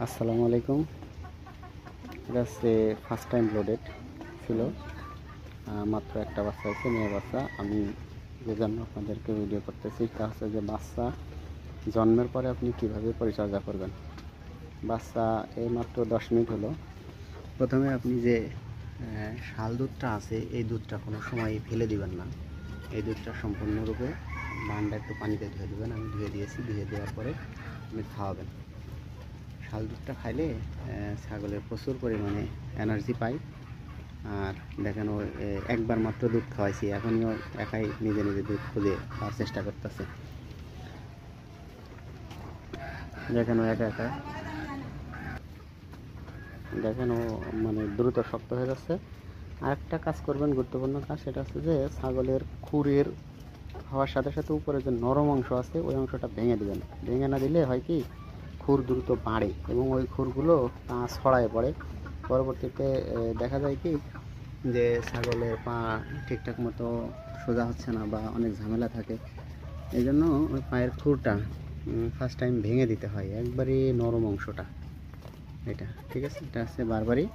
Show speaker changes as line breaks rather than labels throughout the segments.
আসসালামু আলাইকুম। এটা হচ্ছে ফার্স্ট টাইম লোডেড ছিল। মাত্র একটা বাচ্চা হচ্ছে, মেয়ে বাচ্চা। আমি যে জন্য আপনাদেরকে ভিডিও করতেছি তা হচ্ছে যে বাচ্চা জন্মের পরে আপনি কিভাবে পরিচর্যা করবেন। বাচ্চা এই মাত্র 10 মিনিট হলো। প্রথমে আপনি যে শাল দুধটা আছে, এই দুধটা কোনো সময় ফেলে দিবেন না। এই দুধটা সম্পূর্ণরূপে বানটা একটু পানিতে ধুয়ে দেবেন। আমি ধুয়ে দিয়েছি। ধুয়ে দেওয়ার পরে আপনি খাওয়াবেন। শাল দুধটা খাইলে ছাগলের প্রচুর পরিমাণে এনার্জি পায়। আর দেখেন ও একবার মাত্র দুধ খাওয়াইছি, এখনই ও একাই নিজে নিজে দুধ খুঁজে খাওয়ার চেষ্টা করতেছে। দেখেন ও একা একা, দেখেন ও মানে দ্রুত শক্ত হয়ে যাচ্ছে। আর একটা কাজ করবেন, গুরুত্বপূর্ণ কাজ, সেটা হচ্ছে যে ছাগলের খুরের হওয়ার সাথে সাথে উপরে যে নরম অংশ আছে ওই অংশটা ভেঙে দেবেন। ভেঙে না দিলে হয় কি, খুর দ্রুত বাড়ে এবং ওই খুরগুলো ছড়ায় পড়ে। পরবর্তীতে দেখা যায় কি যে ছাগলের পা ঠিকঠাক মতো সোজা হচ্ছে না বা অনেক ঝামেলা থাকে। এই জন্য ওই পায়ের খুরটা ফার্স্ট টাইম ভেঙে দিতে হয়, একবারই নরম অংশটা। এটা ঠিক আছে, এটা হচ্ছে বারবারই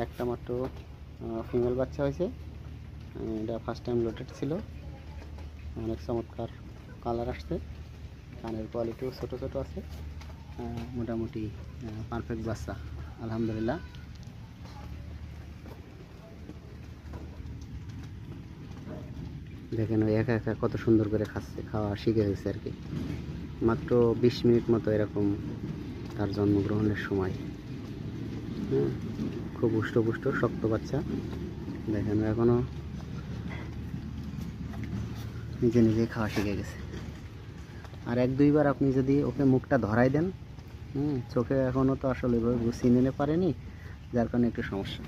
একটা মাত্র ফিমেল বাচ্চা হয়েছে। এটা ফার্স্ট টাইম লোটেড ছিল। অনেক চমৎকার কালার আসছে, কানের কোয়ালিটিও ছোটো ছোটো আছে। মোটামুটি পারফেক্ট বাচ্চা, আলহামদুলিল্লাহ। দেখেন ওই একা একা কত সুন্দর করে খাচ্ছে, খাওয়া শিখে গেছে আর কি। মাত্র 20 মিনিট মতো এরকম তার জন্মগ্রহণের সময়। খুব হুষ্টপুষ্ট শক্ত বাচ্চা। দেখেন এখনও নিজে নিজে খাওয়া শিখে গেছে। আর 1-2বার আপনি যদি ওকে মুখটা ধরাই দেন, চোখে এখনও তো আসলে এভাবে চিনে নিতে পারেনি, যার কারণে একটু সমস্যা।